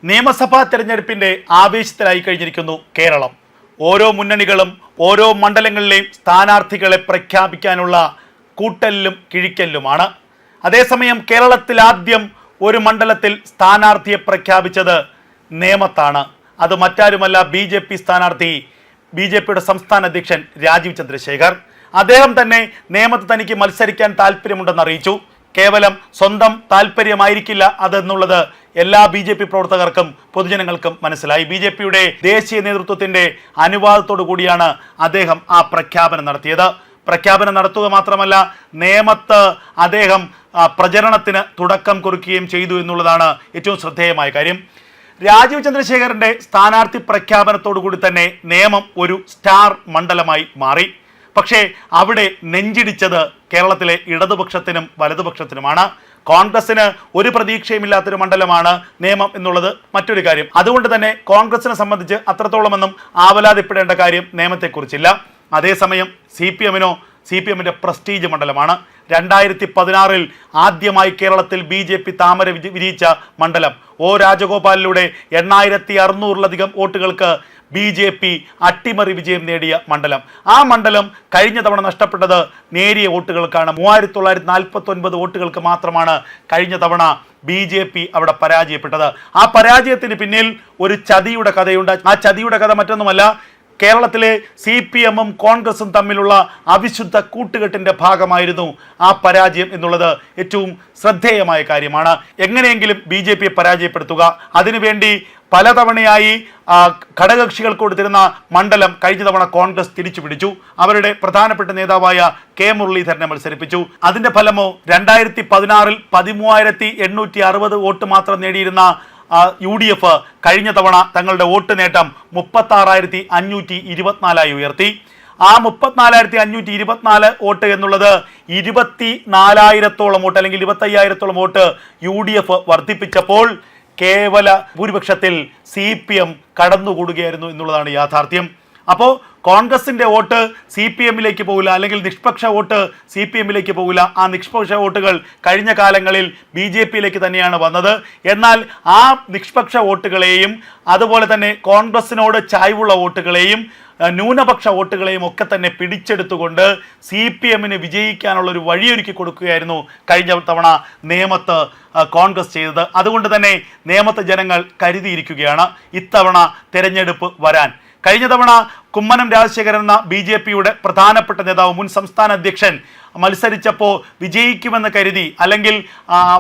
നിയമസഭാ തെരഞ്ഞെടുപ്പിന്റെ ആവേശത്തിലായി കഴിഞ്ഞിരിക്കുന്നു കേരളം. ഓരോ മുന്നണികളും ഓരോ മണ്ഡലങ്ങളിലെയും സ്ഥാനാർത്ഥികളെ പ്രഖ്യാപിക്കാനുള്ള കൂട്ടലിലും കിഴിക്കലിലുമാണ്. അതേസമയം കേരളത്തിൽ ആദ്യം ഒരു മണ്ഡലത്തിൽ സ്ഥാനാർത്ഥിയെ പ്രഖ്യാപിച്ചത് നേമത്താണ്. അത് മറ്റാരുമല്ല, BJP സ്ഥാനാർത്ഥി, BJPയുടെ സംസ്ഥാന അധ്യക്ഷൻ രാജീവ് ചന്ദ്രശേഖർ. അദ്ദേഹം തന്നെ നേമത്ത് തനിക്ക് മത്സരിക്കാൻ താല്പര്യമുണ്ടെന്ന് അറിയിച്ചു. കേവലം സ്വന്തം താല്പര്യമായിരിക്കില്ല അതെന്നുള്ളത് എല്ലാ BJP പ്രവർത്തകർക്കും പൊതുജനങ്ങൾക്കും മനസ്സിലായി. BJPയുടെ ദേശീയ നേതൃത്വത്തിന്റെ അനുവാദത്തോടു കൂടിയാണ് അദ്ദേഹം ആ പ്രഖ്യാപനം നടത്തിയത്. പ്രഖ്യാപനം നടത്തുക മാത്രമല്ല, നേമത്ത് അദ്ദേഹം പ്രചരണത്തിന് തുടക്കം കുറിക്കുകയും ചെയ്തു എന്നുള്ളതാണ് ഏറ്റവും ശ്രദ്ധേയമായ കാര്യം. രാജീവ് ചന്ദ്രശേഖറിന്റെ സ്ഥാനാർത്ഥി പ്രഖ്യാപനത്തോടു കൂടി തന്നെ നേമം ഒരു സ്റ്റാർ മണ്ഡലമായി മാറി. പക്ഷേ അവിടെ നെഞ്ചിടിച്ചത് കേരളത്തിലെ ഇടതുപക്ഷത്തിനും വലതുപക്ഷത്തിനുമാണ്. കോൺഗ്രസിന് ഒരു പ്രതീക്ഷയുമില്ലാത്തൊരു മണ്ഡലമാണ് നേമം എന്നുള്ളത് മറ്റൊരു കാര്യം. അതുകൊണ്ട് തന്നെ കോൺഗ്രസിനെ സംബന്ധിച്ച് അത്രത്തോളമൊന്നും ആവലാതിപ്പെടേണ്ട കാര്യം നേമത്തെക്കുറിച്ചില്ല. അതേസമയം CPMന്റെ പ്രസ്റ്റീജ് മണ്ഡലമാണ്. 2016 ആദ്യമായി കേരളത്തിൽ BJP താമര വിരിയിച്ച മണ്ഡലം. രാജഗോപാലിലൂടെ 8600-ലധികം വോട്ടുകൾക്ക് BJP അട്ടിമറി വിജയം നേടിയ മണ്ഡലം. ആ മണ്ഡലം കഴിഞ്ഞ തവണ നഷ്ടപ്പെട്ടത് നേരിയ വോട്ടുകൾക്കാണ്. 3949 വോട്ടുകൾക്ക് മാത്രമാണ് കഴിഞ്ഞ തവണ BJP അവിടെ പരാജയപ്പെട്ടത്. ആ പരാജയത്തിന് പിന്നിൽ ഒരു ചതിയുടെ കഥയുണ്ട്. ആ ചതിയുടെ കഥ മറ്റൊന്നുമല്ല, കേരളത്തിലെ CPMും കോൺഗ്രസും തമ്മിലുള്ള അവിശുദ്ധ കൂട്ടുകെട്ടിന്റെ ഭാഗമായിരുന്നു ആ പരാജയം എന്നുള്ളത് ഏറ്റവും ശ്രദ്ധേയമായ കാര്യമാണ്. എങ്ങനെയെങ്കിലും BJPയെ പരാജയപ്പെടുത്തുക, അതിനുവേണ്ടി പലതവണയായി ഘടകകക്ഷികൾക്ക് കൊടുത്തിരുന്ന മണ്ഡലം കഴിഞ്ഞ തവണ കോൺഗ്രസ് തിരിച്ചു പിടിച്ചു. അവരുടെ പ്രധാനപ്പെട്ട നേതാവായ K മുരളീധരനെ മത്സരിപ്പിച്ചു. അതിന്റെ ഫലമോ 2016 13,860 വോട്ട് മാത്രം നേടിയിരുന്ന UDF കഴിഞ്ഞ തവണ തങ്ങളുടെ വോട്ട് നേട്ടം 36,524 ഉയർത്തി. ആ 34,524 വോട്ട് എന്നുള്ളത് 24,000-ഓളം വോട്ട് അല്ലെങ്കിൽ 25,000-ഓളം വോട്ട് UDF വർദ്ധിപ്പിച്ചപ്പോൾ കേവല ഭൂരിപക്ഷത്തിൽ CPM കടന്നുകൂടുകയായിരുന്നു എന്നുള്ളതാണ് യാഥാർത്ഥ്യം. അപ്പോൾ കോൺഗ്രസിന്റെ വോട്ട് CPMലേക്ക് പോകില്ല, അല്ലെങ്കിൽ നിഷ്പക്ഷ വോട്ട് CPMലേക്ക് പോകില്ല. ആ നിഷ്പക്ഷ വോട്ടുകൾ കഴിഞ്ഞ കാലങ്ങളിൽ BJPയിലേക്ക് തന്നെയാണ് വന്നത്. എന്നാൽ ആ നിഷ്പക്ഷ വോട്ടുകളെയും അതുപോലെ തന്നെ കോൺഗ്രസിനോട് ചായ്വുള്ള വോട്ടുകളെയും ന്യൂനപക്ഷ വോട്ടുകളെയും ഒക്കെ തന്നെ പിടിച്ചെടുത്തുകൊണ്ട് CPMന് വിജയിക്കാനുള്ള ഒരു വഴിയൊരുക്കി കൊടുക്കുകയായിരുന്നു കഴിഞ്ഞ തവണ നേമത്ത് കോൺഗ്രസ് ചെയ്തത്. അതുകൊണ്ട് തന്നെ നേമത്ത് ജനങ്ങൾ കരുതിയിരിക്കുകയാണ് ഇത്തവണ തെരഞ്ഞെടുപ്പ് വരാൻ. കഴിഞ്ഞ തവണ കുമ്മനം രാജശേഖരൻ എന്ന BJPയുടെ പ്രധാനപ്പെട്ട നേതാവ്, മുൻ സംസ്ഥാന അധ്യക്ഷൻ മത്സരിച്ചപ്പോൾ വിജയിക്കുമെന്ന് കരുതി, അല്ലെങ്കിൽ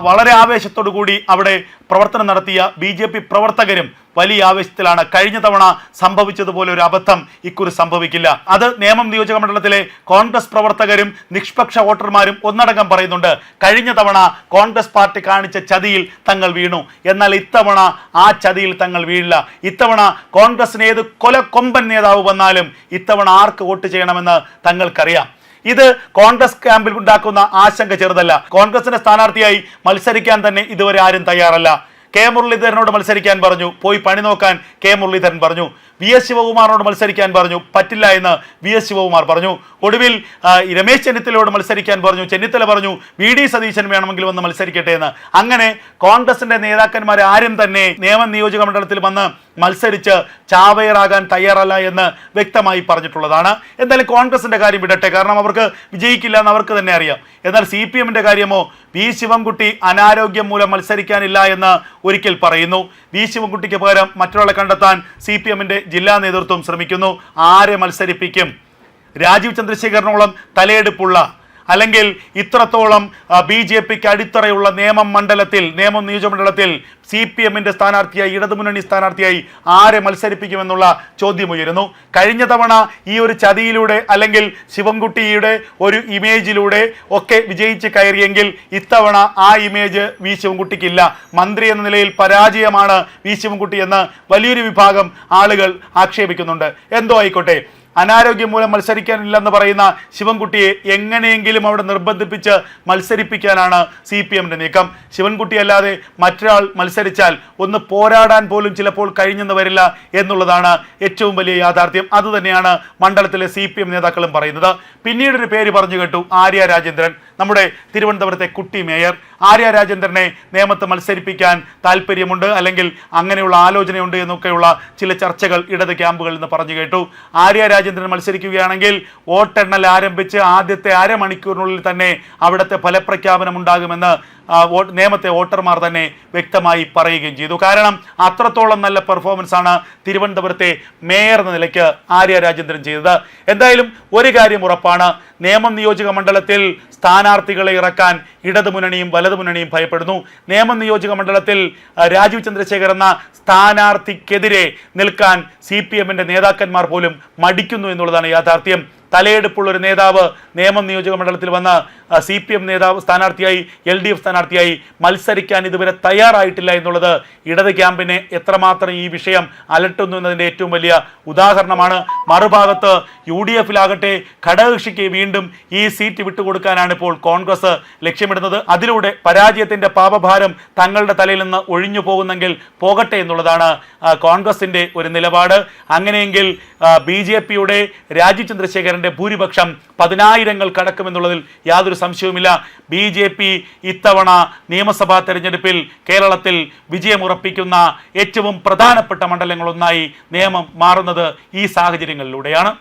വളരെ ആവേശത്തോടു കൂടി അവിടെ പ്രവർത്തനം നടത്തിയ BJP പ്രവർത്തകരും വലിയ ആവേശത്തിലാണ്. കഴിഞ്ഞ തവണ സംഭവിച്ചതുപോലെ ഒരു അബദ്ധം ഇക്കുറി സംഭവിക്കില്ല. അത് നേമം നിയോജക മണ്ഡലത്തിലെ കോൺഗ്രസ് പ്രവർത്തകരും നിഷ്പക്ഷ വോട്ടർമാരും ഒന്നടങ്കം പറയുന്നുണ്ട്. കഴിഞ്ഞ തവണ കോൺഗ്രസ് പാർട്ടി കാണിച്ച ചതിയിൽ തങ്ങൾ വീണു, എന്നാൽ ഇത്തവണ ആ ചതിയിൽ തങ്ങൾ വീഴില്ല. ഇത്തവണ കോൺഗ്രസിന് ഏത് കൊലക്കൊമ്പൻ നേതാവ് വന്നാലും ഇത്തവണ ആർക്ക് വോട്ട് ചെയ്യണമെന്ന് തങ്ങൾക്കറിയാം. ഇത് കോൺഗ്രസ് ക്യാമ്പിൽ ഉണ്ടാക്കുന്ന ആശങ്ക ചെറുതല്ല. കോൺഗ്രസിന്റെ സ്ഥാനാർത്ഥിയായി മത്സരിക്കാൻ തന്നെ ഇതുവരെ ആരും തയ്യാറല്ല. K മുരളീധരനോട് മത്സരിക്കാൻ പറഞ്ഞു, പോയി പണി നോക്കാൻ K മുരളീധരൻ പറഞ്ഞു. VS ശിവകുമാറിനോട് മത്സരിക്കാൻ പറഞ്ഞു, പറ്റില്ല എന്ന് VS ശിവകുമാർ പറഞ്ഞു. ഒടുവിൽ രമേശ് ചെന്നിത്തലയോട് മത്സരിക്കാൻ പറഞ്ഞു, ചെന്നിത്തല പറഞ്ഞു VD സതീശൻ വേണമെങ്കിൽ വന്ന് മത്സരിക്കട്ടെ എന്ന്. അങ്ങനെ കോൺഗ്രസിന്റെ നേതാക്കന്മാരെ ആരും തന്നെ നേമം നിയോജക മണ്ഡലത്തിൽ വന്ന് മത്സരിച്ച് ചാവേറാകാൻ തയ്യാറല്ല എന്ന് വ്യക്തമായി പറഞ്ഞിട്ടുള്ളതാണ്. എന്തായാലും കോൺഗ്രസിന്റെ കാര്യം വിടട്ടെ, കാരണം അവർക്ക് വിജയിക്കില്ല എന്ന് അവർക്ക് തന്നെ അറിയാം. എന്നാൽ CPMന്റെ കാര്യമോ, V ശിവൻകുട്ടി അനാരോഗ്യം മൂലം മത്സരിക്കാനില്ല എന്ന് ഒരിക്കൽ പറയുന്നു. V ശിവൻകുട്ടിക്ക് പകരം മറ്റൊരാളെ കണ്ടെത്താൻ CPMന്റെ ജില്ലാ നേതൃത്വം ശ്രമിക്കുന്നു. ആരെ മത്സരിപ്പിക്കും? രാജീവ് ചന്ദ്രശേഖരനോളം തലയെടുപ്പുള്ള, അല്ലെങ്കിൽ ഇത്രത്തോളം BJPക്ക് അടിത്തറയുള്ള നേമം നിയോജകമണ്ഡലത്തിൽ CPMന്റെ സ്ഥാനാർത്ഥിയായി, ഇടതുമുന്നണി സ്ഥാനാർത്ഥിയായി ആരെ മത്സരിപ്പിക്കുമെന്നുള്ള ചോദ്യം ഉയരുന്നു. കഴിഞ്ഞ തവണ ഈ ഒരു ചതിയിലൂടെ അല്ലെങ്കിൽ ശിവൻകുട്ടിയുടെ ഒരു ഇമേജിലൂടെ ഒക്കെ വിജയിച്ച് കയറിയെങ്കിൽ ഇത്തവണ ആ ഇമേജ് V ശിവൻകുട്ടിക്കില്ല. മന്ത്രി എന്ന നിലയിൽ പരാജയമാണ് V ശിവൻകുട്ടി എന്ന് വലിയൊരു വിഭാഗം ആളുകൾ ആക്ഷേപിക്കുന്നുണ്ട്. എന്തോ ആയിക്കോട്ടെ, അനാരോഗ്യം മൂലം മത്സരിക്കാനില്ലെന്ന് പറയുന്ന ശിവൻകുട്ടിയെ എങ്ങനെയെങ്കിലും അവിടെ നിർബന്ധിപ്പിച്ച് മത്സരിപ്പിക്കാനാണ് CPMന്റെ നീക്കം. ശിവൻകുട്ടി അല്ലാതെ മറ്റൊരാൾ മത്സരിച്ചാൽ ഒന്ന് പോരാടാൻ പോലും ചിലപ്പോൾ കഴിഞ്ഞെന്ന് വരില്ല എന്നുള്ളതാണ് ഏറ്റവും വലിയ യാഥാർത്ഥ്യം. അതുതന്നെയാണ് മണ്ഡലത്തിലെ CPM നേതാക്കളും പറയുന്നത്. പിന്നീടൊരു പേര് പറഞ്ഞു കേട്ടു, ആര്യ രാജേന്ദ്രൻ. നമ്മുടെ തിരുവനന്തപുരത്തെ കുട്ടി മേയർ. ആര്യ രാജേന്ദ്രനെ നേമത്ത് മത്സരിപ്പിക്കാൻ താല്പര്യമുണ്ട്, അല്ലെങ്കിൽ അങ്ങനെയുള്ള ആലോചനയുണ്ട് എന്നൊക്കെയുള്ള ചില ചർച്ചകൾ ഇടത് ക്യാമ്പുകളിൽ നിന്ന് പറഞ്ഞു കേട്ടു. ആര്യ രാജേന്ദ്രൻ മത്സരിക്കുകയാണെങ്കിൽ വോട്ടെണ്ണൽ ആരംഭിച്ച് ആദ്യത്തെ അരമണിക്കൂറിനുള്ളിൽ തന്നെ അവിടുത്തെ ഫലപ്രഖ്യാപനം ഉണ്ടാകുമെന്ന് നേമത്തെ വോട്ടർമാർ തന്നെ വ്യക്തമായി പറയുകയും ചെയ്തു. കാരണം അത്രത്തോളം നല്ല പെർഫോമൻസ് ആണ് തിരുവനന്തപുരത്തെ മേയർ എന്ന നിലയ്ക്ക് ആര്യ രാജേന്ദ്രൻ ചെയ്തത്. എന്തായാലും ഒരു കാര്യം ഉറപ്പാണ്, നേമം നിയോജക മണ്ഡലത്തിൽ സ്ഥാനാർത്ഥികളെ ഇറക്കാൻ ഇടതുമുന്നണിയും വലതുമുന്നണിയും ഭയപ്പെടുന്നു. നേമം നിയോജക മണ്ഡലത്തിൽ രാജീവ് ചന്ദ്രശേഖർ എന്ന സ്ഥാനാർത്ഥിക്കെതിരെ നിൽക്കാൻ CPM-ന്റെ നേതാക്കന്മാർ പോലും മടിക്കുന്നു എന്നുള്ളതാണ് യാഥാർത്ഥ്യം. തലയെടുപ്പുള്ള ഒരു നേതാവ് നേമം നിയോജക മണ്ഡലത്തിൽ വന്ന് CPM നേതാവ് സ്ഥാനാർത്ഥിയായി LDF സ്ഥാനാർത്ഥിയായി മത്സരിക്കാൻ ഇതുവരെ തയ്യാറായിട്ടില്ല എന്നുള്ളത് ഇടത് ക്യാമ്പിനെ എത്രമാത്രം ഈ വിഷയം അലട്ടുന്നു എന്നതിൻ്റെ ഏറ്റവും വലിയ ഉദാഹരണമാണ്. മറുഭാഗത്ത് UDF-ലാകട്ടെ ഘടകകക്ഷിക്ക് വീണ്ടും ഈ സീറ്റ് വിട്ടുകൊടുക്കാനാണ് ഇപ്പോൾ കോൺഗ്രസ് ലക്ഷ്യമിടുന്നത്. അതിലൂടെ പരാജയത്തിൻ്റെ പാപഭാരം തങ്ങളുടെ തലയിൽ നിന്ന് ഒഴിഞ്ഞു പോകുന്നെങ്കിൽ പോകട്ടെ എന്നുള്ളതാണ് കോൺഗ്രസിൻ്റെ ഒരു നിലപാട്. അങ്ങനെയെങ്കിൽ BJP-യുടെ രാജീവ് ചന്ദ്രശേഖരൻ്റെ ഭൂരിപക്ഷം 10,000 കടക്കുമെന്നുള്ളതിൽ യാതൊരു സംശയവുമില്ല. BJP ഇത്തവണ നിയമസഭാ തെരഞ്ഞെടുപ്പിൽ കേരളത്തിൽ വിജയമുറപ്പിക്കുന്ന ഏറ്റവും പ്രധാനപ്പെട്ട മണ്ഡലങ്ങളൊന്നായി നേമം മാറുന്നത് ഈ സാഹചര്യങ്ങളിലൂടെയാണ്.